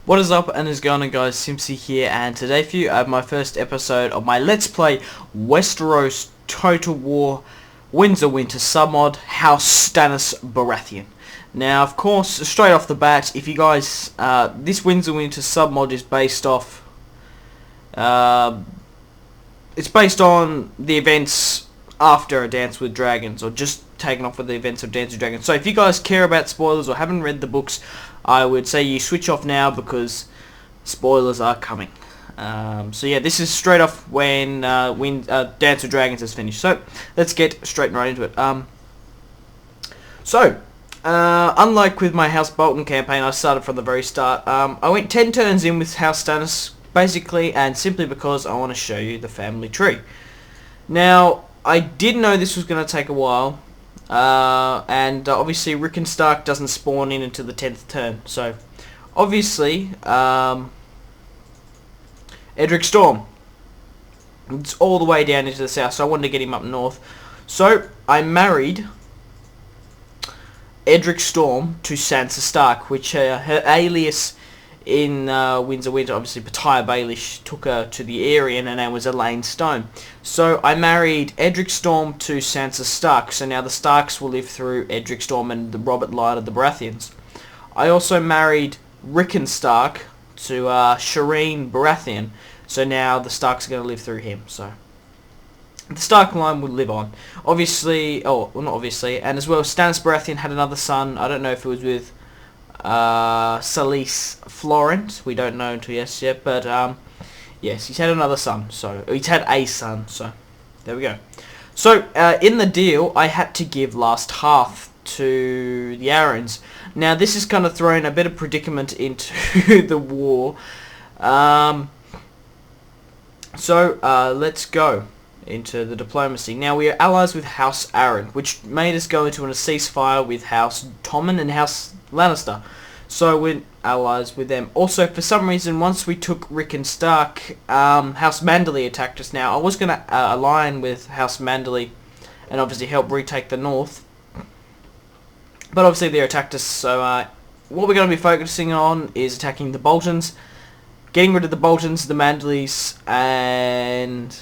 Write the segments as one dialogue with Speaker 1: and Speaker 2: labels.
Speaker 1: What is up and is going on, guys? Simpzy here, and today for you I have my first episode of my Let's Play Westeros Total War Winds of Winter submod House Stannis Baratheon. Now, of course, straight off the bat, if you guys, this Winds of Winter submod is based off, it's based on the events after A Dance with Dragons, or just taken off with the events of Dance with Dragons. So if you guys care about spoilers or haven't read the books, I would say you switch off now because spoilers are coming. So yeah, this is straight off when Dance with Dragons is finished. So let's get straight right into it. Unlike with my House Bolton campaign, I started from the very start. I went 10 turns in with House Stannis, basically, and simply because I want to show you the family tree. Now, I did know this was going to take a while. And obviously Rickon Stark doesn't spawn in until the 10th turn, so obviously Edric Storm, it's all the way down into the south, so I wanted to get him up north. So I married Edric Storm to Sansa Stark, which her alias in Winds of Winter, obviously Pattaya Baelish took her to the area, and her name was Elaine Stone. So I married Edric Storm to Sansa Stark, so now the Starks will live through Edric Storm and the Robert Light of the Baratheons. I also married Rickon Stark to Shireen Baratheon, so now the Starks are going to live through him. So the Stark line would live on. Obviously, oh, well, not obviously, and as well, Stannis Baratheon had another son. I don't know if it was with Salice Florent, we don't know until yet, but yes, he's had another son, so he's had a son, so there we go. So in the deal, I had to give last half to the Arryns. Now this is kind of thrown a bit of predicament into the war. Let's go into the diplomacy. Now we are allies with House Arryn, which made us go into a ceasefire with House Tommen and House Lannister. So we're allies with them. Also, for some reason, once we took Rickon Stark, House Manderley attacked us. Now, I was going to align with House Manderley and obviously help retake the north. But obviously they attacked us, so what we're going to be focusing on is attacking the Boltons, getting rid of the Boltons, the Manderleys, and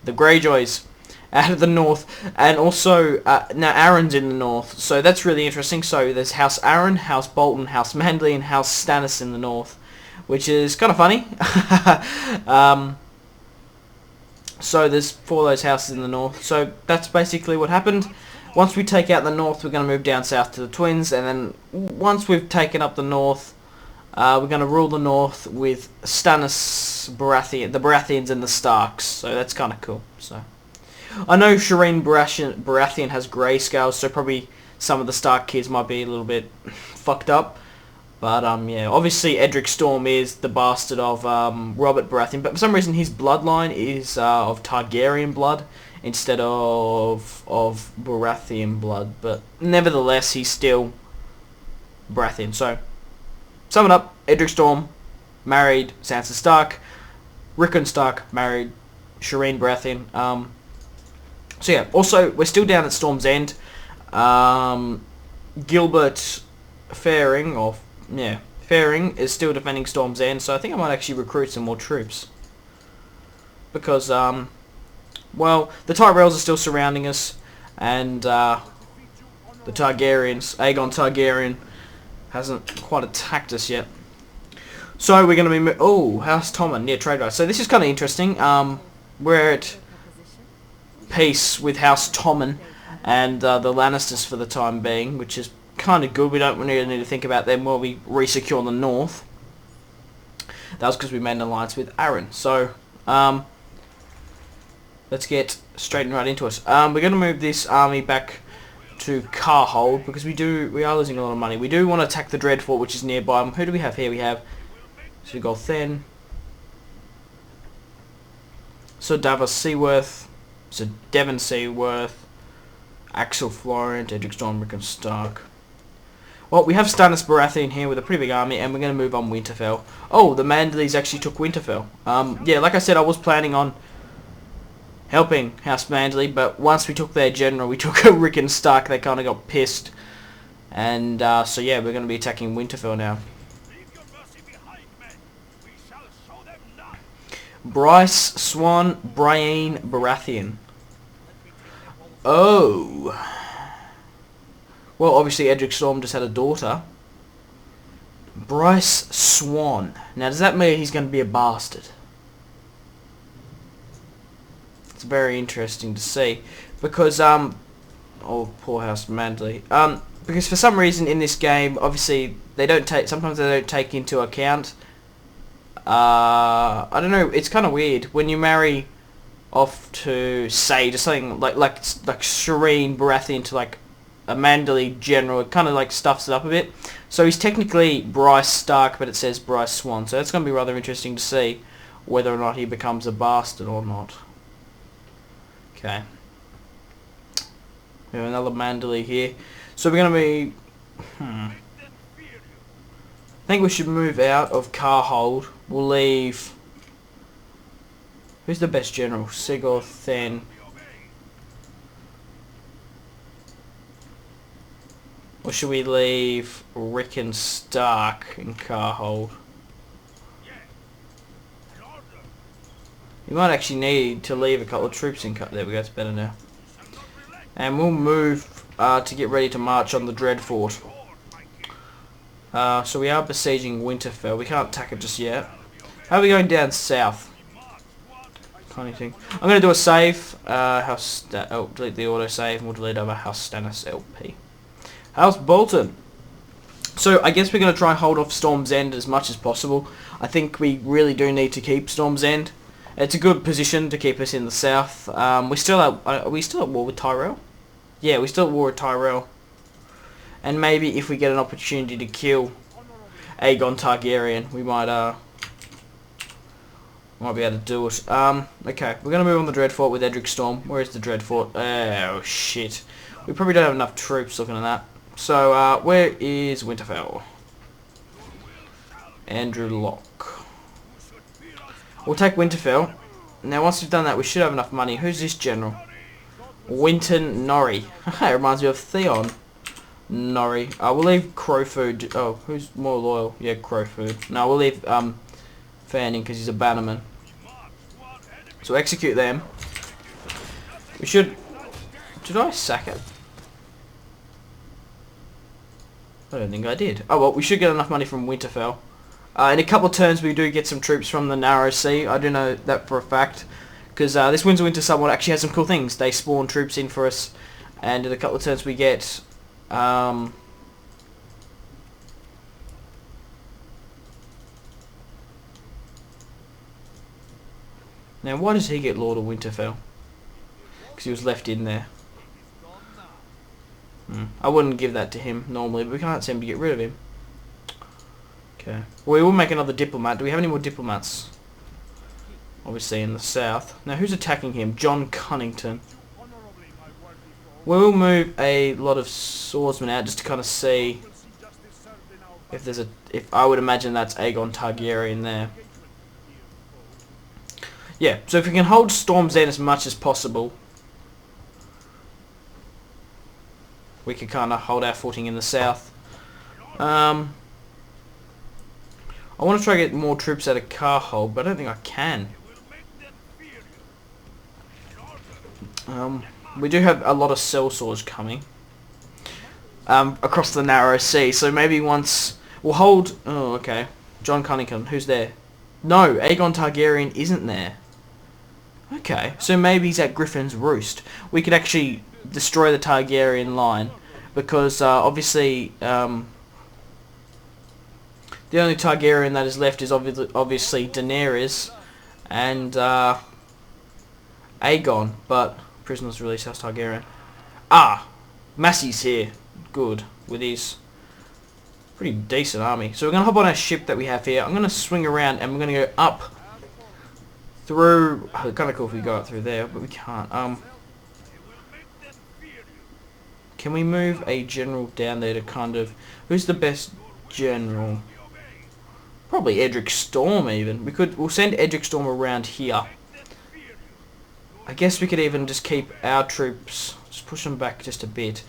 Speaker 1: the Greyjoys out of the north, and also now Arryn's in the north, so that's really interesting. So there's House Arryn, House Bolton, House Manderley, and House Stannis in the north, which is kind of funny. So there's 4 of those houses in the north, so that's basically what happened. Once we take out the north, we're going to move down south to the Twins, and then once we've taken up the north, we're going to rule the north with Stannis Baratheon, the Baratheons and the Starks, so that's kind of cool. So I know Shireen Baratheon has grayscale, so probably some of the Stark kids might be a little bit fucked up. But yeah, obviously Edric Storm is the bastard of Robert Baratheon, but for some reason his bloodline is of Targaryen blood instead of Baratheon blood. But nevertheless, he's still Baratheon. So sum it up: Edric Storm married Sansa Stark, Rickon Stark married Shireen Baratheon. So yeah, also, we're still down at Storm's End. Gilbert Faring is still defending Storm's End, so I think I might actually recruit some more troops. Because, well, the Tyrells are still surrounding us, and the Targaryens, Aegon Targaryen, hasn't quite attacked us yet. So we're going to be... Oh, House Tommen, yeah, trade right. So this is kind of interesting. We're at peace with House Tommen and the Lannisters for the time being, which is kind of good. We don't really need to think about them while we re-secure the north. That was because we made an alliance with Arryn. So let's get straight right into it. We're going to move this army back to Carhold because we are losing a lot of money. We do want to attack the Dreadfort, which is nearby. Who do we have here? We have Sir Golthen, Sir Davos Seaworth, Sir Devon Seaworth, Axel Florent, Edric Storm, Rickon Stark. Well, we have Stannis Baratheon here with a pretty big army, and we're going to move on Winterfell. Oh, the Manderleys actually took Winterfell. Yeah, like I said, I was planning on helping House Manderley, but once we took their general, we took Rickon Stark, they kind of got pissed. And so yeah, we're going to be attacking Winterfell now. Bryce, Swan, Brian, Baratheon. Oh. Well, obviously Edric Storm just had a daughter. Bryce Swan. Now, does that mean he's going to be a bastard? It's very interesting to see. Because, oh, poor House Manderley. Because for some reason in this game, obviously, sometimes they don't take into account, I don't know, it's kind of weird. When you marry off to, say, to something like Shireen Baratheon to, like, a Manderley general, it kind of, like, stuffs it up a bit. So he's technically Bryce Stark, but it says Bryce Swan. So it's going to be rather interesting to see whether or not he becomes a bastard or not. Okay. We have another Manderley here. So we're going to be... I think we should move out of Carhold. We'll leave... Who's the best general? Sigurd, then... Or should we leave Rick and Stark in Carhold? You might actually need to leave a couple of troops in Car... There we go, it's better now. And we'll move to get ready to march on the Dreadfort. So we are besieging Winterfell. We can't attack it just yet. How are we going down south? Kind of thing. I'm going to do a save. Delete the auto save, and we'll delete over House Stannis LP. House Bolton. So I guess we're going to try and hold off Storm's End as much as possible. I think we really do need to keep Storm's End. It's a good position to keep us in the south. Are we still at war with Tyrell? Yeah, we're still at war with Tyrell. And maybe if we get an opportunity to kill Aegon Targaryen, we might be able to do it. Okay, we're going to move on the Dreadfort with Edric Storm. Where is the Dreadfort? Oh, shit. We probably don't have enough troops looking at that. So, where is Winterfell? Andrew Locke. We'll take Winterfell. Now, once we've done that, we should have enough money. Who's this general? Winton Norrie. It reminds me of Theon Norrie. We'll leave Crowfood. Oh, who's more loyal? Yeah, Crowfood. No, we'll leave Fanning because he's a bannerman. So execute them. We should... Did I sack it? I don't think I did. Oh well, we should get enough money from Winterfell. In a couple of turns we do get some troops from the Narrow Sea. I do know that for a fact. Because this Winds of Winter somewhat actually has some cool things. They spawn troops in for us. And in a couple of turns we get... Now why does he get Lord of Winterfell? Because he was left in there. I wouldn't give that to him normally, but we can't seem to get rid of him. Okay. We will make another diplomat. Do we have any more diplomats? Obviously in the south. Now who's attacking him? John Cunnington. We'll move a lot of swordsmen out just to kind of see if there's a... I would imagine that's Aegon Targaryen there. Yeah, so if we can hold Storm's End as much as possible, we can kind of hold our footing in the south. I want to try to get more troops out of Carhold, but I don't think I can. We do have a lot of sellswords coming across the Narrow Sea, so maybe once we'll hold... Oh, okay. John Cunnington, who's there? No, Aegon Targaryen isn't there. Okay, so maybe he's at Griffin's Roost. We could actually destroy the Targaryen line, because obviously the only Targaryen that is left is obviously Daenerys and Aegon, but prisoners release House Targaryen. Massey's here. Good, with his pretty decent army. So we're going to hop on our ship that we have here. I'm going to swing around and we're going to go up through... Oh, kind of cool if we go up through there, but we can't. Can we move a general down there to kind of... Who's the best general? Probably Edric Storm even. We'll send Edric Storm around here. I guess we could even just keep our troops... Just push them back just a bit.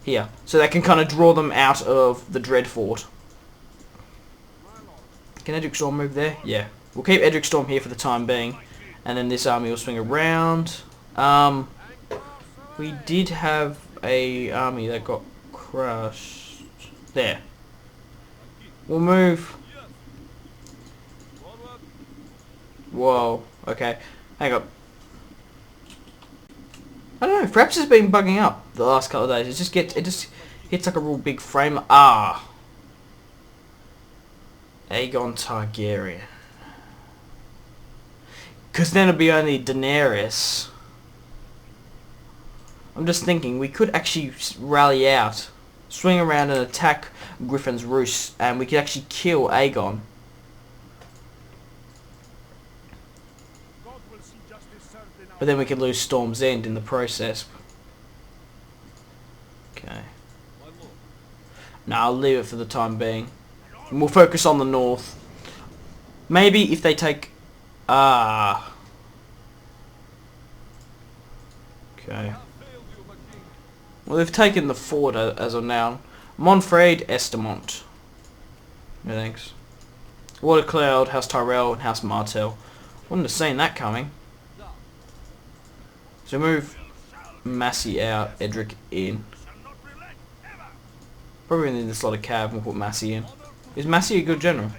Speaker 1: Here. So they can kind of draw them out of the Dreadfort. Can Edric Storm move there? Yeah. We'll keep Edric Storm here for the time being, and then this army will swing around. We did have a army that got crushed. There. We'll move. Whoa. Okay. Hang on. I don't know. Perhaps it's been bugging up the last couple of days. It just hits like a real big frame. Ah. Aegon Targaryen. Because then it'd be only Daenerys. I'm just thinking, we could actually rally out, swing around and attack Griffin's Roost, and we could actually kill Aegon. But then we could lose Storm's End in the process. Okay. Now I'll leave it for the time being. And we'll focus on the north. Maybe if they take... Okay. Well, they've taken the fort as of now. Monfreyde, Estamont. No thanks. Watercloud, House Tyrell, and House Martell. Wouldn't have seen that coming. So move Massey out, Edric in. Probably need this lot of cav and we'll put Massey in. Is Massey a good general?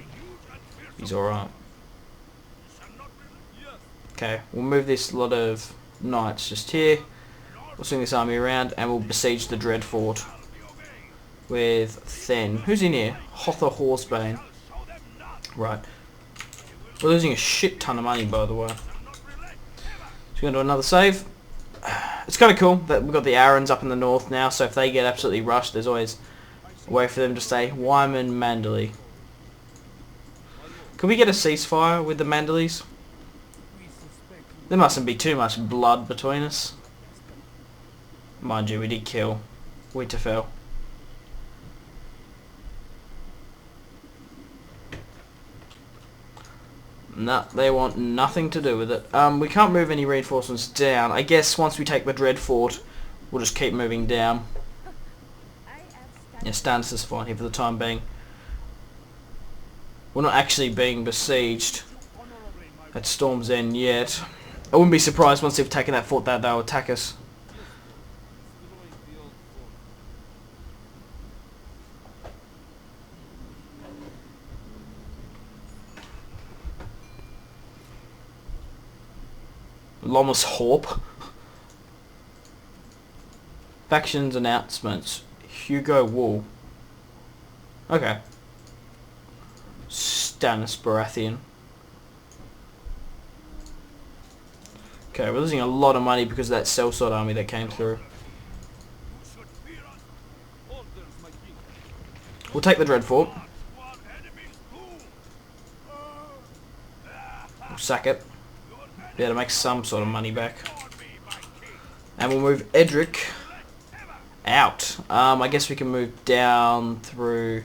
Speaker 1: He's alright. Okay, we'll move this lot of knights just here. We'll swing this army around and we'll besiege the Dread Fort with Then. Who's in here? Hother Horsebane. Right. We're losing a shit ton of money, by the way. So we're going to do another save. It's kind of cool that we've got the Arryns up in the north now, so if they get absolutely rushed, there's always a way for them to stay. Wyman Manderley. Could we get a ceasefire with the Manderleys? There mustn't be too much blood between us. Mind you, we did kill Winterfell. No, they want nothing to do with it. We can't move any reinforcements down. I guess once we take the Dread Fort, we'll just keep moving down. Yeah, Stannis is fine here for the time being. We're not actually being besieged at Storm's End yet. I wouldn't be surprised once they've taken that fort that they'll attack us. Lomas Horp. Factions announcements. Hugo Wool. Okay. Stannis Baratheon. Okay, we're losing a lot of money because of that sellsword army that came through. We'll take the Dread Fort. We'll sack it. Be able to make some sort of money back. And we'll move Edric out. I guess we can move down through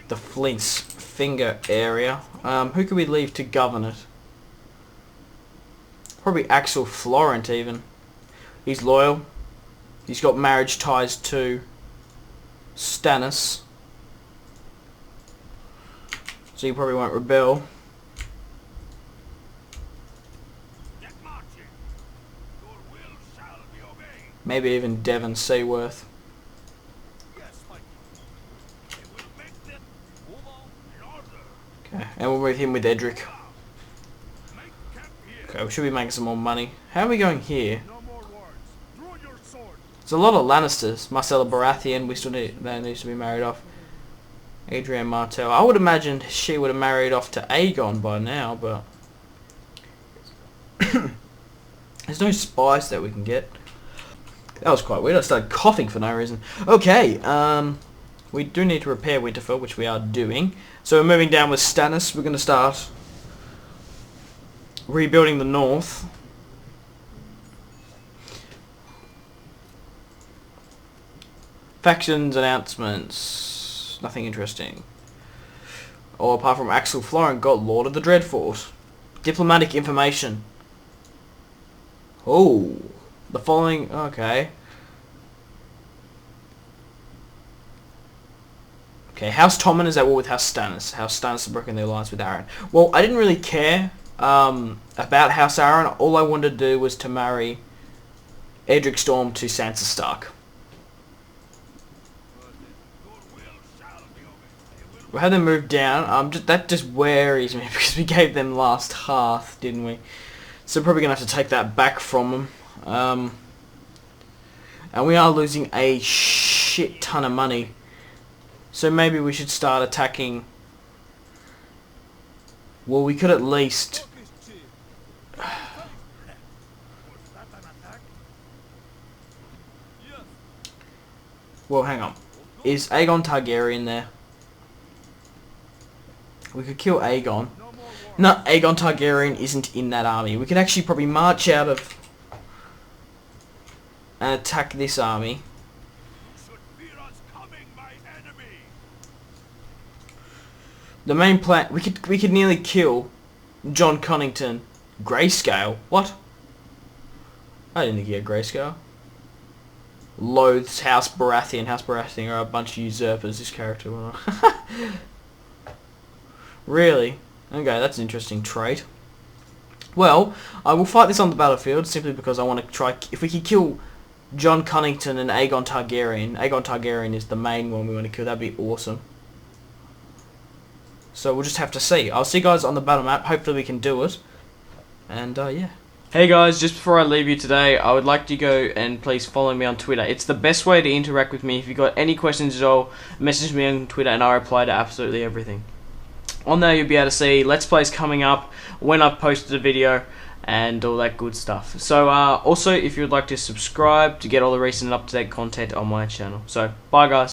Speaker 1: the Flint's Finger area. Who could we leave to govern it? Probably Axel Florent even. He's loyal. He's got marriage ties to Stannis. So he probably won't rebel. Maybe even Devon Seaworth. Okay, and we'll move him with Edric. Okay, we should be making some more money. How are we going here? There's a lot of Lannisters. Marcella Baratheon, that needs to be married off. Adrienne Martell. I would imagine she would have married off to Aegon by now, but there's no spice that we can get. That was quite weird. I started coughing for no reason. Okay, we do need to repair Winterfell, which we are doing. So we're moving down with Stannis. We're going to start rebuilding the north. Factions announcements. Nothing interesting. Or apart from Axel Florent got Lord of the Dreadfort. Diplomatic information. Oh. The following... Okay. Okay, House Tommen is at war with House Stannis. House Stannis have broken their alliance with Aaron. Well, I didn't really care about House Aaron. All I wanted to do was to marry Edric Storm to Sansa Stark. We had them move down. That just worries me because we gave them last hearth, didn't we? So we're probably going to have to take that back from them. And we are losing a shit ton of money. So maybe we should start attacking. Well, we could at least... Well, hang on. Is Aegon Targaryen there? We could kill Aegon. No, Aegon Targaryen isn't in that army. We could actually probably march out of... and attack this army. The main plan... We could nearly kill Jon Connington. Grayscale? What? I didn't think he had Grayscale. Loathes House Baratheon. House Baratheon are a bunch of usurpers, this character. Really? Okay, that's an interesting trait. Well, I will fight this on the battlefield simply because I want to try... If we could kill Jon Connington and Aegon Targaryen. Aegon Targaryen is the main one we want to kill. That'd be awesome. So we'll just have to see. I'll see you guys on the battle map. Hopefully we can do it. And, yeah. Hey guys, just before I leave you today, I would like to go and please follow me on Twitter. It's the best way to interact with me. If you've got any questions at all, message me on Twitter and I reply to absolutely everything. On there you'll be able to see Let's Plays coming up, when I've posted a video, and all that good stuff. So also, if you'd like to subscribe to get all the recent and up-to-date content on my channel. So, bye guys.